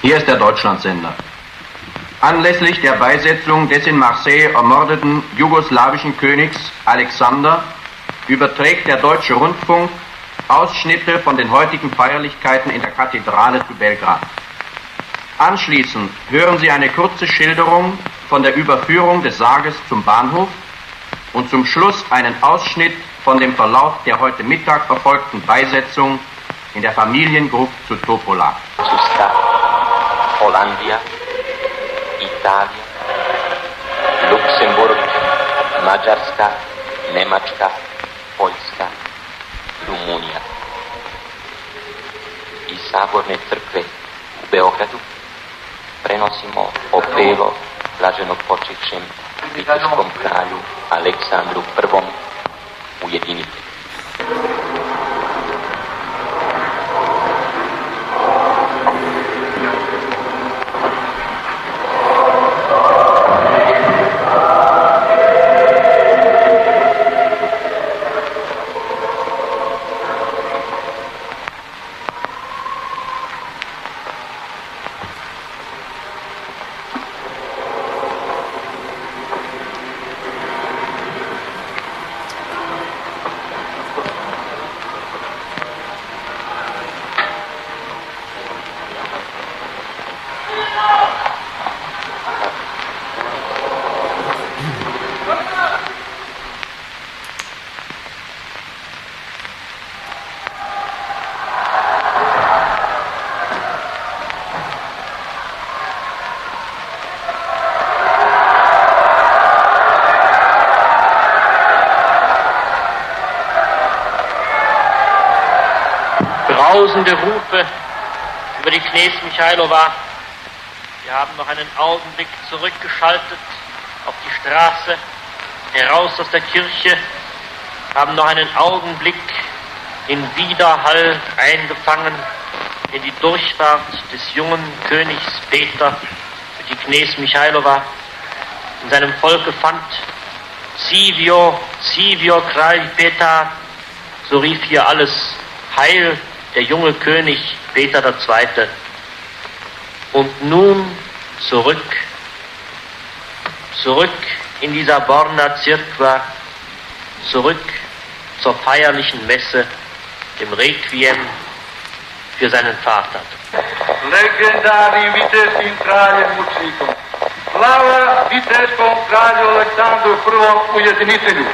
Hier ist der Deutschlandsender. Anlässlich der Beisetzung des in Marseille ermordeten jugoslawischen Königs Alexander überträgt der Deutsche Rundfunk Ausschnitte von den heutigen Feierlichkeiten in der Kathedrale zu Belgrad. Anschließend hören Sie eine kurze Schilderung von der Überführung des Sarges zum Bahnhof und zum Schluss einen Ausschnitt von dem Verlauf der heute Mittag erfolgten Beisetzung in der Familiengruft zu Topola. Hollandia, Italia, Luxemburg, Mađarska, Njemačka, Poljska, Rumunija. Iz Saborne crkve u Beogradu prenosimo opelo blaženog počivšem viteškom kralju Aleksandru I. Ujedinitelju. Brausende Rufe über die Knez Michailova. Wir haben noch einen Augenblick zurückgeschaltet auf die Straße, heraus aus der Kirche, haben noch einen Augenblick den Widerhall eingefangen in die Durchfahrt des jungen Königs Peter für die Knez Michailova. In seinem Volke fand Civio, Kralj Petar, so rief hier alles Heil, der junge König Peter II. Und nun zurück in die Saborna Cirqua, zurück zur feierlichen Messe, dem Requiem für seinen Vater. Legendarnim viteškim kraljem mučnikom. Slava viteškom kralju Aleksandru I. Ujedinitelju.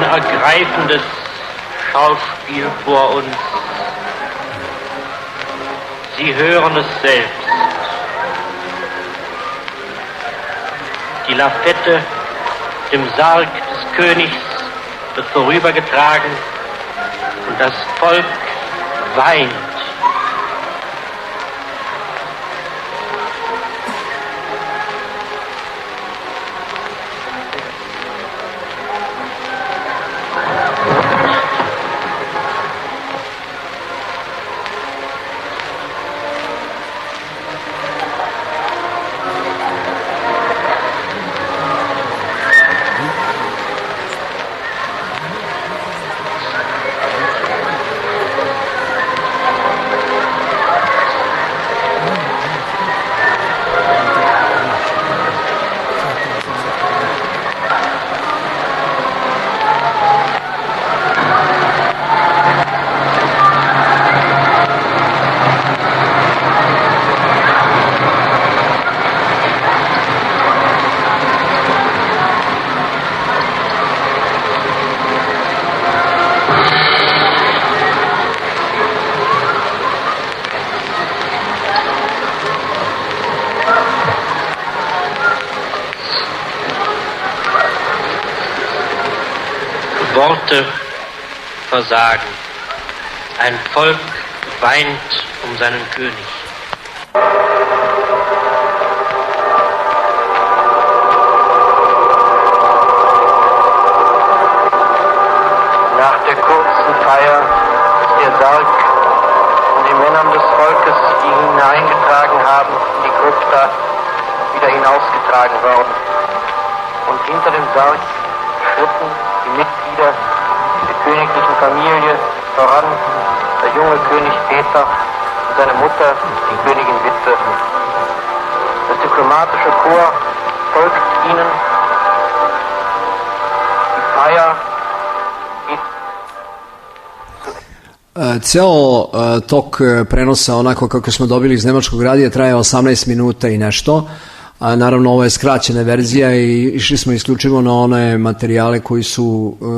ergreifendes Schauspiel vor uns. Sie hören es selbst. Die Lafette dem Sarg des Königs wird vorübergetragen und das Volk weint. Worte versagen. Ein Volk weint um seinen König. Nach der kurzen Feier ist der Sarg von den Männern des Volkes, die ihn hineingetragen haben, in die Krypta wieder hinausgetragen worden. Und hinter dem Sarg schritten die Mitglieder der königlichen Familie voran, der junge König Peter und seine Mutter, die Königin Witwe. Das diplomatische Korps folgt ihnen. Die Feier geht. Ceo tok prenosa, onako kako smo dobili iz nemačkog radija, traje 18 minuta i nešto. A naravno ovo je skraćena verzija i išli smo isključivo na one materijale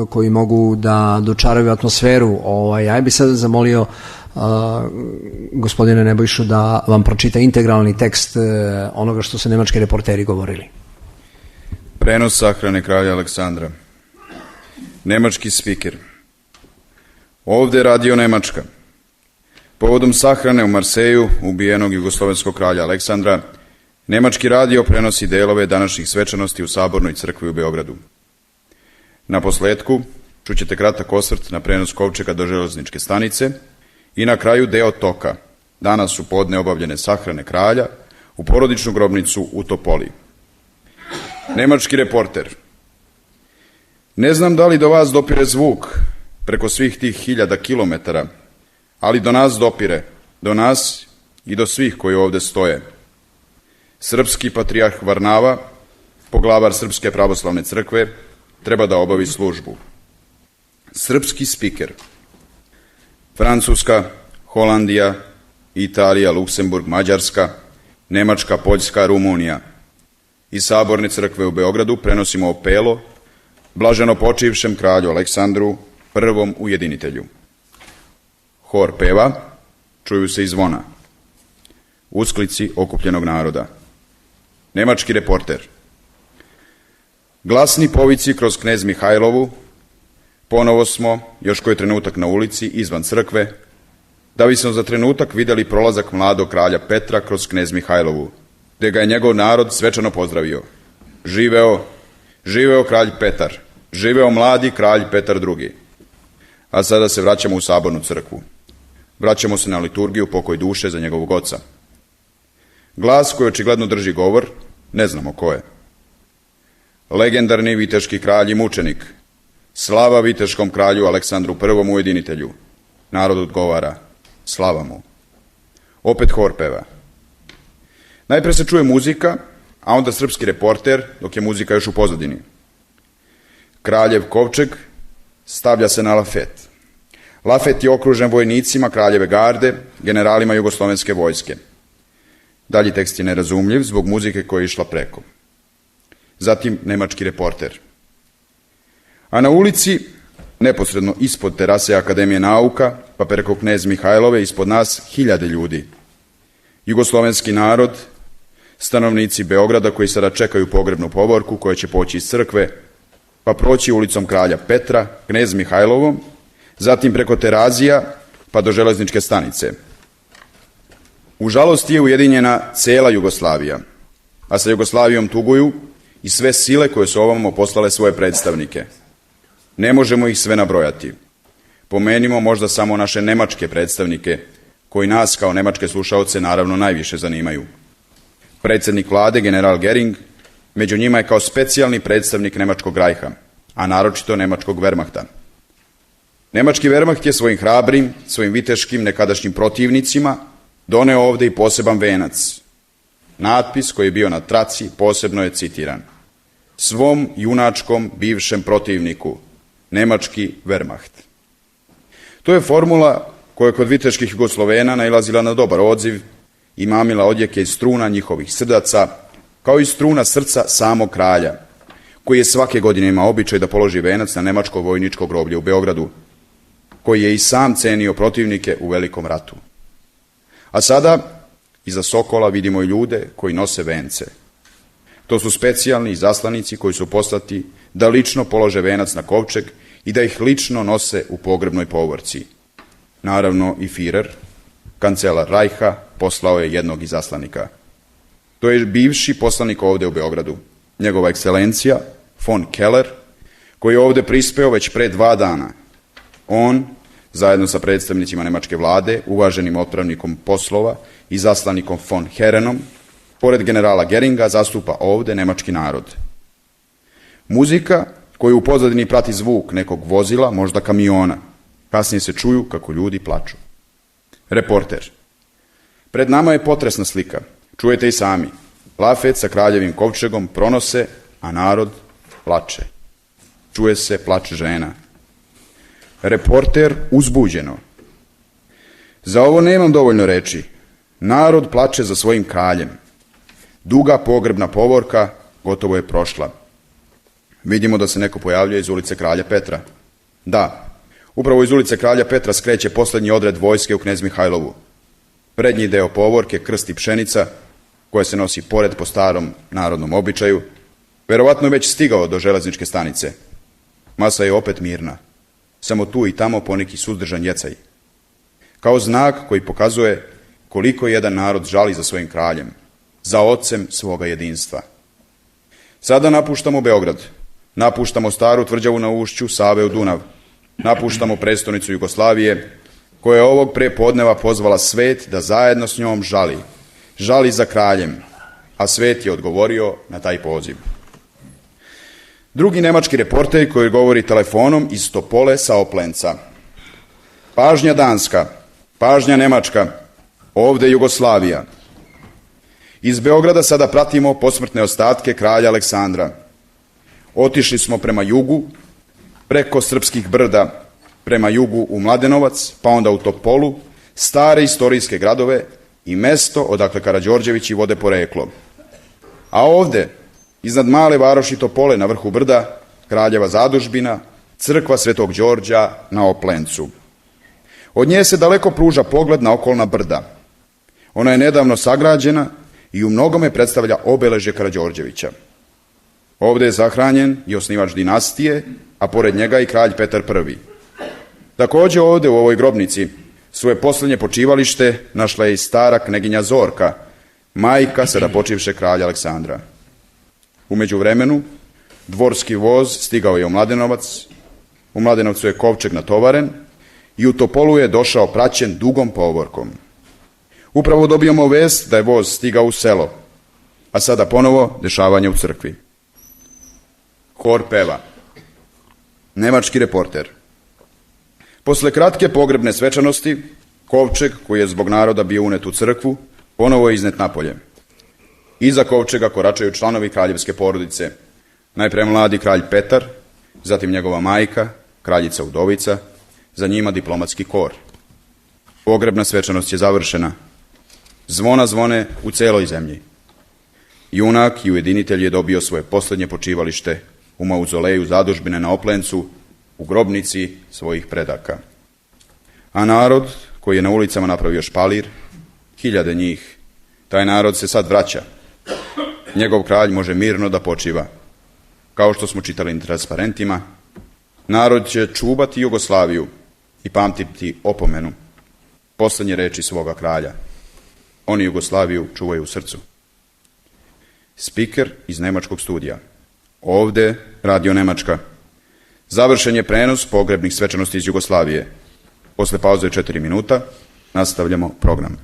koji mogu da dočaraju atmosferu. Ja bih sad zamolio gospodine Nebojšu da vam pročita integralni tekst onoga što su nemački reporteri govorili. Prenos sahrane kralja Aleksandra. Nemački spiker. Ovde radio Nemačka. Povodom sahrane u Marseju ubijenog jugoslovenskog kralja Aleksandra, nemački radio prenosi delove današnjih svečanosti u Sabornoj crkvi u Beogradu. Na posledku čućete kratak osvrt na prenos kovčega do železničke stanice i na kraju deo toka. Danas su podne obavljene sahrane kralja u porodičnu grobnicu u Topoli. Nemački reporter. Ne znam da li do vas dopire zvuk preko svih tih 1000 kilometara, ali do nas dopire, do nas i do svih koji ovde stoje. Srpski patrijarh Varnava, poglavar Srpske pravoslavne crkve, treba da obavi službu. Srpski spiker. Francuska, Holandija, Italija, Luksemburg, Mađarska, Nemačka, Poljska, Rumunija. Iz Saborne crkve u Beogradu prenosimo opelo blaženo počivšem kralju Aleksandru, prvom ujedinitelju. Hor peva, čuju se i zvona. Usklici okupljenog naroda. Nemački reporter. Glasni povici kroz Knez Mihajlovu. Ponovo smo, još koji trenutak na ulici, izvan crkve, da bismo za trenutak videli prolazak mladog kralja Petra kroz Knez Mihajlovu, gde ga je njegov narod svečano pozdravio. Živeo, živeo kralj Petar, živeo mladi kralj Petar II. A sada se vraćamo u Sabornu crkvu. Vraćamo se na liturgiju pokoj duše za njegovog oca. Glas koji očigledno drži govor, ne znamo ko je. Legendarni viteški kralj i mučenik. Slava viteškom kralju Aleksandru I ujedinitelju. Narod odgovara, slava mu. Opet hor peva. Najpre se čuje muzika, a onda srpski reporter, dok je muzika još u pozadini. Kraljev kovčeg stavlja se na lafet. Lafet je okružen vojnicima kraljeve garde, generalima jugoslovenske vojske. Dalji tekst je nerazumljiv zbog muzike koja je išla preko. Zatim nemački reporter. A na ulici Neposredno ispod terase Akademije nauka, pa preko Knez Mihajlove ispod nas 1000 ljudi. Jugoslovenski narod, stanovnici Beograda koji sada čekaju pogrebnu povorku koja će poći iz crkve, pa proći ulicom Kralja Petra, Knez Mihajlovom, zatim preko Terazija, pa do železničke stanice. U žalosti je ujedinjena cela Jugoslavija, a sa Jugoslavijom tuguju i sve sile koje su ovamo poslale svoje predstavnike. Ne možemo ih sve nabrojati. Pomenimo možda samo naše nemačke predstavnike, koji nas kao nemačke slušaoce naravno najviše zanimaju. Predsjednik vlade, general Gering, među njima je kao specijalni predstavnik nemačkog Rajha, a naročito nemačkog Wehrmachta. Nemački Wehrmacht je svojim hrabrim, svojim viteškim nekadašnjim protivnicima doneo ovde i poseban venac. Natpis koji je bio na traci posebno je citiran: svom junačkom bivšem protivniku, nemački Wehrmacht. To je formula koja je kod viteških Jugoslovena nailazila na dobar odziv i mamila odjeke iz struna njihovih srdaca, kao i struna srca samog kralja, koji je svake godine imao običaj da položi venac na nemačko vojničko groblje u Beogradu, koji je i sam cenio protivnike u Velikom ratu. A sada, iza Sokola vidimo i ljude koji nose vence. To su specijalni izaslanici koji su poslati da lično polože venac na kovčeg i da ih lično nose u pogrebnoj povorci. Naravno i Führer, kancelar Rajha, poslao je jednog izaslanika. To je bivši poslanik ovde u Beogradu, njegova ekscelencija von Keller, koji je ovde prispeo već pre 2 dana. On, zajedno sa predstavnicima nemačke vlade, uvaženim otpravnikom poslova i zaslanikom von Herenom, pored generala Geringa, zastupa ovde nemački narod. Muzika koju u pozadini prati zvuk nekog vozila, možda kamiona. Kasnije se čuju kako ljudi plaču. Reporter. Pred nama je potresna slika. Čujete i sami. Lafet sa kraljevim kovčegom pronose, a narod plače. Čuje se plač žena. Reporter uzbuđeno. Za ovo nemam dovoljno reči. Narod plače za svojim kraljem. Duga pogrebna povorka gotovo je prošla. Vidimo da se neko pojavljuje iz ulice Kralja Petra. Da, upravo iz ulice Kralja Petra skreće poslednji odred vojske u Knez Mihajlovu. Prednji deo povorke, krst i pšenica, koja se nosi pored po starom narodnom običaju, verovatno je već stigao do železničke stanice. Masa je opet mirna. Samo tu i tamo poneki suzdržan jecaj. Kao znak koji pokazuje koliko jedan narod žali za svojim kraljem, za ocem svoga jedinstva. Sada napuštamo Beograd, napuštamo staru tvrđavu na ušću Save u Dunav, napuštamo prestonicu Jugoslavije, koja je ovog prepodneva pozvala svet da zajedno s njom žali. Žali za kraljem, a svet je odgovorio na taj poziv. Drugi nemački reporter koji govori telefonom iz Topole sa Oplenca. Pažnja Danska, pažnja Nemačka, ovde Jugoslavija. Iz Beograda sada pratimo posmrtne ostatke kralja Aleksandra. Otišli smo prema jugu, preko Srpskih brda, prema jugu u Mladenovac, pa onda u Topolu, stare istorijske gradove i mesto odakle Karađorđevići vode poreklo. A ovde, iznad male varoši Topole na vrhu brda, kraljeva zadužbina, crkva Svetog Đorđa na Oplencu. Od nje se daleko pruža pogled na okolna brda. Ona je nedavno sagrađena i u mnogome predstavlja obeležje Karađorđevića. Ovde je zahranjen i osnivač dinastije, a pored njega i kralj Petar I. Takođe ovde u ovoj grobnici svoje poslednje počivalište našla je i stara kneginja Zorka, majka sada počivše kralja Aleksandra. U međuvremenu, dvorski voz stigao je u Mladenovac, u Mladenovcu je kovčeg natovaren i u Topolu je došao praćen dugom povorkom. Upravo dobijamo vest da je voz stigao u selo, a sada ponovo dešavanje u crkvi. Hor peva. Nemački reporter. Posle kratke pogrebne svečanosti, kovčeg koji je zbog naroda bio unet u crkvu, ponovo je iznet napolje. Iza kovčega koračaju članovi kraljevske porodice. Najpre mladi kralj Petar, zatim njegova majka, kraljica Udovica, za njima diplomatski kor. Pogrebna svečanost je završena. Zvona zvone u celoj zemlji. Junak i ujedinitelj je dobio svoje poslednje počivalište u mauzoleju zadužbine na Oplencu, u grobnici svojih predaka. A narod koji je na ulicama napravio špalir, hiljade njih, taj narod se sad vraća. Njegov kralj može mirno da počiva. Kao što smo čitali na transparentima, narod će čuvati Jugoslaviju i pamtiti opomenu, poslednje reči svoga kralja. Oni Jugoslaviju čuvaju u srcu. Spiker iz nemačkog studija. Ovde Radio Nemačka. Završen je prenos pogrebnih svečanosti iz Jugoslavije. Posle pauze 4 minuta nastavljamo program.